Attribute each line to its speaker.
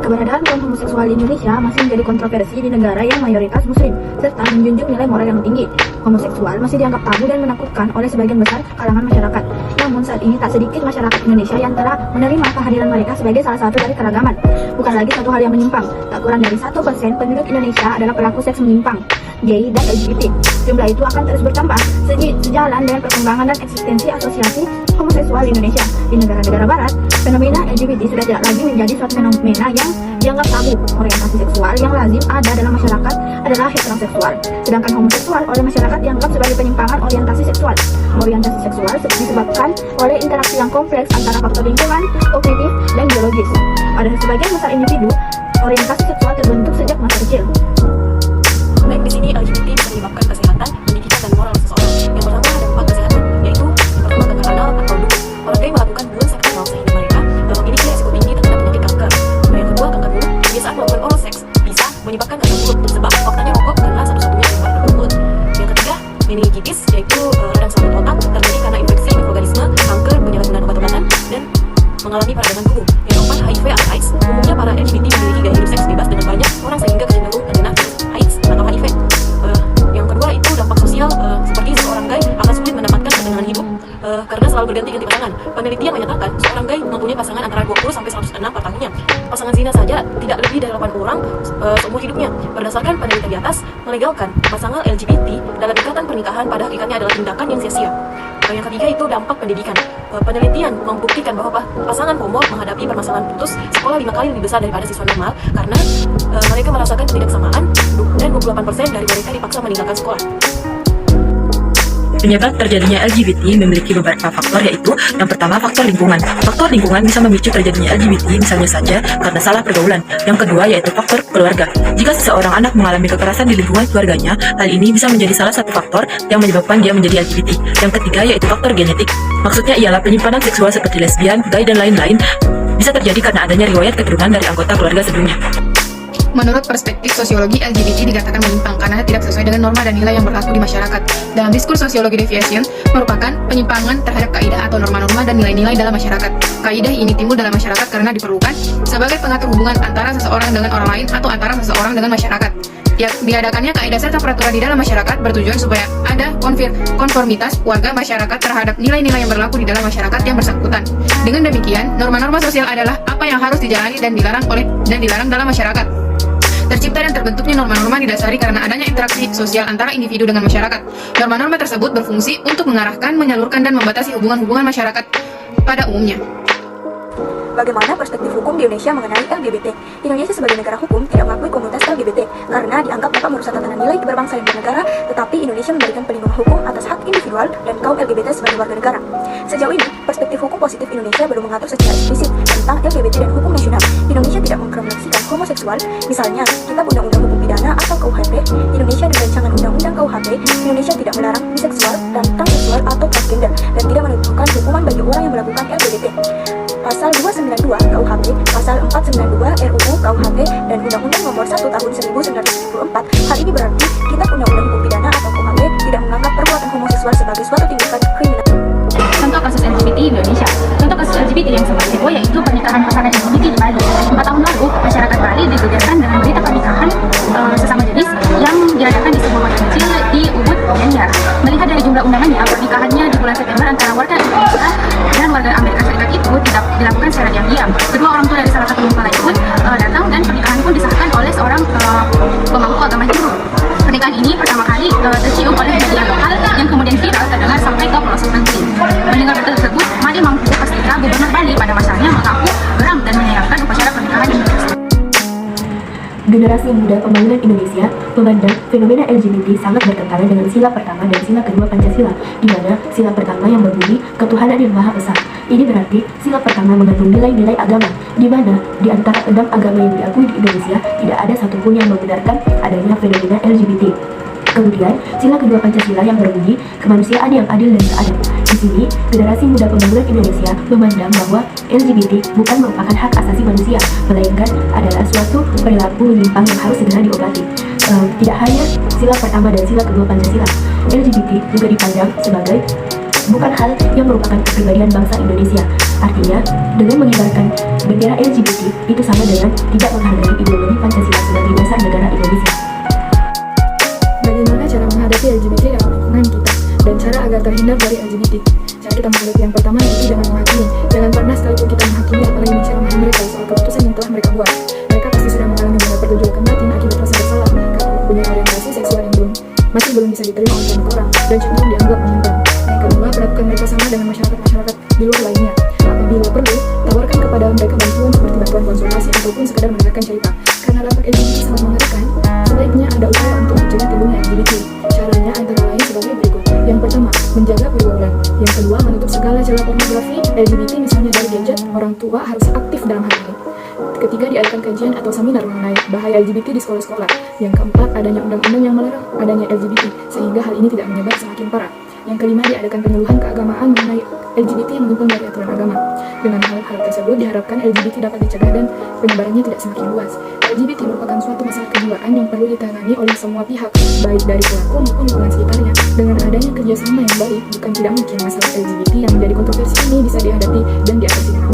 Speaker 1: Keberadaan kaum homoseksual di Indonesia masih menjadi kontroversi di negara yang mayoritas muslim, serta menjunjung nilai moral yang tinggi. Homoseksual masih dianggap tabu dan menakutkan oleh sebagian besar kalangan masyarakat. Namun saat ini tak sedikit masyarakat Indonesia yang telah menerima kehadiran mereka sebagai salah satu dari keragaman. Bukan lagi satu hal yang menyimpang, tak kurang dari 1% penduduk Indonesia adalah pelaku seks menyimpang, gay, dan LGBT. Jumlah itu akan terus bertambah sejalan dengan perkembangan dan eksistensi asosiasi homoseksual di Indonesia. Di negara-negara barat, fenomena LGBT sudah tidak lagi menjadi suatu fenomena yang dianggap tabu. Orientasi seksual yang lazim ada dalam masyarakat adalah heteroseksual, sedangkan homoseksual oleh masyarakat dianggap sebagai penyimpangan orientasi seksual. Orientasi seksual disebabkan oleh interaksi yang kompleks antara faktor lingkungan, kognitif, dan biologis. Pada sebagian besar individu, orientasi seksual terbentuk sejak masa kecil.
Speaker 2: Baik, di sini LGBT bisa menyebabkan kesehatan, pendidikan, dan moral seseorang. Yang pertama ada dampak kesehatan, yaitu yang pertama gagal anal atau dukun. Orang gay melakukan hubungan seks anal sehingga mereka memiliki resiko tinggi terkena penyakit kanker. Yang kedua, kanker mulut. Kebiasaan melakukan oral seks bisa menyebabkan kanker mulut, sebab faktanya rokok adalah satu-satunya penyebab kanker mulut. Yang ketiga, meningitis, yaitu radang selaput otak terjadi karena infeksi mikroorganisme, kanker, penyalahgunaan obat-obatan, dan mengalami peradangan tubuh. Yang keempat, HIV atau AIDS. Umumnya para LGBT memiliki gaya hidup seks bebas dengan banyak orang sehingga kecenderungan terkena AIDS atau HIV. Yang kedua itu dampak sosial, seperti seorang gay akan sulit mendapatkan pasangan hidup karena selalu berganti-ganti pasangan. Penelitian menyatakan seorang gay mempunyai pasangan antara 20 sampai 106 per tahunnya. Pasangan zina saja tidak lebih dari 8 orang seumur hidupnya. Berdasarkan penelitian di atas, melegalkan pasangan LGBT dalam ikatan pernikahan pada hakikatnya adalah tindakan yang sia-sia. Yang ketiga itu dampak pendidikan. Penelitian membuktikan bahwa pasangan homo menghadapi permasalahan putus sekolah 5 kali lebih besar daripada siswa normal karena mereka merasakan ketidaksamaan dan 28% dari mereka dipaksa meninggalkan sekolah.
Speaker 3: Penyebab terjadinya LGBT memiliki beberapa faktor, yaitu yang pertama faktor lingkungan. Faktor lingkungan bisa memicu terjadinya LGBT misalnya saja karena salah pergaulan. Yang kedua yaitu faktor keluarga. Jika seseorang anak mengalami kekerasan di lingkungan keluarganya, hal ini bisa menjadi salah satu faktor yang menyebabkan dia menjadi LGBT. Yang ketiga yaitu faktor genetik. Maksudnya ialah penyimpanan seksual seperti lesbian, gay, dan lain-lain bisa terjadi karena adanya riwayat keturunan dari anggota keluarga sebelumnya.
Speaker 4: Menurut perspektif sosiologi, LGBT dikatakan menyimpang karena tidak sesuai dengan norma dan nilai yang berlaku di masyarakat. Dalam diskurs sosiologi deviation, merupakan penyimpangan terhadap kaidah atau norma-norma dan nilai-nilai dalam masyarakat. Kaidah ini timbul dalam masyarakat karena diperlukan sebagai pengatur hubungan antara seseorang dengan orang lain atau antara seseorang dengan masyarakat. Diadakannya kaidah serta peraturan di dalam masyarakat bertujuan supaya ada konformitas warga masyarakat terhadap nilai-nilai yang berlaku di dalam masyarakat yang bersangkutan. Dengan demikian, norma-norma sosial adalah apa yang harus dijalani dan dilarang dalam masyarakat. Tercipta dan terbentuknya norma-norma didasari karena adanya interaksi sosial antara individu dengan masyarakat. Norma-norma tersebut berfungsi untuk mengarahkan, menyalurkan, dan membatasi hubungan-hubungan masyarakat pada umumnya.
Speaker 5: Bagaimana perspektif hukum di Indonesia mengenai LGBT? Indonesia sebagai negara hukum tidak mengakui komunitas LGBT karena dianggap dapat merusak tatanan nilai keberbangsa dan bernegara, tetapi Indonesia memberikan perlindungan hukum atas hak individual dan kaum LGBT sebagai warga negara. Sejauh ini, perspektif hukum positif Indonesia belum mengatur secara eksplisit tentang LGBT dan hukum nasional. Indonesia tidak mengkriminalisasikan homoseksual, misalnya kitab undang-undang hukum pidana atau KUHP. Indonesia dan rancangan undang-undang KUHP, Indonesia tidak melarang biseksual dan transseksual atau transgender dan tidak menentukan hukuman bagi orang yang melakukan LGBT. Pasal 292 KUHP, Pasal 492 RUU KUHP, dan Undang-Undang Nomor 1 Tahun 1994. Hal ini berarti kitab undang-undang hukum pidana atau KUHP tidak menganggap perbuatan homoseksual sebagai suatu tindakan kriminal.
Speaker 6: Contoh kasus LGBT di Indonesia. Contoh kasus LGBT yang sempat heboh yaitu pernikahan pasangan LGBT di Bali. 4 tahun lalu, masyarakat Bali digegerkan dengan berita pernikahan sesama jenis yang diadakan di sebuah kota kecil di Ubud, Gianyar. Melihat dari jumlah undangannya, pernikahannya di bulan September antara warga Indonesia dan warga Amerika Serikat itu tidak dilakukan secara diam-diam. Kedua orang tua dari salah satu mempelai pun datang dan pernikahan pun disahkan oleh seorang pemangku agama Hindu. Pernikahan ini pertama kali tercium oleh media lokal yang kemudian viral terdengar sampai ke pelosok negeri. Mendengar berita tersebut, Made Mangku Pastika, Gubernur Bali pada masanya mengaku geram dan menyayangkan upacara pernikahan ini.
Speaker 7: Generasi muda pembangunan Indonesia memandang fenomena LGBT sangat bertentangan dengan sila pertama dan sila kedua Pancasila, di mana sila pertama yang berbunyi ketuhanan yang maha esa. Ini berarti sila pertama mengandung nilai-nilai agama, di mana di antara 6 agama yang diakui di Indonesia tidak ada satupun yang membenarkan adanya fenomena LGBT. Kemudian, sila kedua Pancasila yang berbunyi kemanusiaan yang adil dan seadil. Di sini, generasi muda pembangunan Indonesia memandang bahwa LGBT bukan merupakan hak asasi manusia, melainkan adalah suatu perilaku menyimpang yang harus segera diobati. Tidak hanya sila pertama dan sila kedua Pancasila, LGBT juga dipandang sebagai bukan hal yang merupakan kepribadian bangsa Indonesia. Artinya, dengan mengibarkan bendera LGBT itu sama dengan tidak menghargai ideologi Pancasila sebagai dasar negara Indonesia.
Speaker 8: Bagaimana cara menghadapi LGBT dalam lingkungan kita dan cara agar terhindar dari LGBT? Cara kita menghadapi yang pertama yaitu dengan menghakimi. Jangan pernah sekalipun kita menghakimi apalagi menceramahi mereka soal keputusan yang telah mereka buat. Mereka pasti sudah mengalami banyak pergolakan batin akibat rasa bersalah karena mempunyai orientasi seksual yang masih belum bisa diterima oleh banyak orang dan cenderung dianggap menyimpang. Yang kedua, perlakukan mereka sama dengan masyarakat di luar lainnya. Apabila perlu, tawarkan kepada mereka bantuan seperti bantuan konsultasi ataupun sekadar mendengarkan cerita. Karena dampak LGBT sangat mengerikan, sebaiknya ada upaya untuk mencegah timbulnya LGBT. Caranya antara lain sebagai berikut. Yang pertama, menjaga pergaulan. Yang kedua, menutup segala celah pornografi LGBT misalnya dari gadget. Orang tua harus aktif dalam hal ini. Ketiga, diadakan kajian atau seminar mengenai bahaya LGBT di sekolah-sekolah. Yang keempat, adanya undang-undang yang melarang adanya LGBT sehingga hal ini tidak menyebar semakin parah. Yang kelima, diadakan penyuluhan keagamaan mengenai LGBT yang menyimpang dari aturan agama. Dengan hal-hal tersebut diharapkan LGBT dapat dicegah dan penyebarannya tidak semakin luas. LGBT merupakan suatu masalah kejiwaan yang perlu ditangani oleh semua pihak, baik dari pelaku maupun lingkungan sekitarnya. Dengan adanya kerjasama yang baik, bukan tidak mungkin masalah LGBT yang menjadi kontroversi ini bisa dihadapi dan diatasi dengan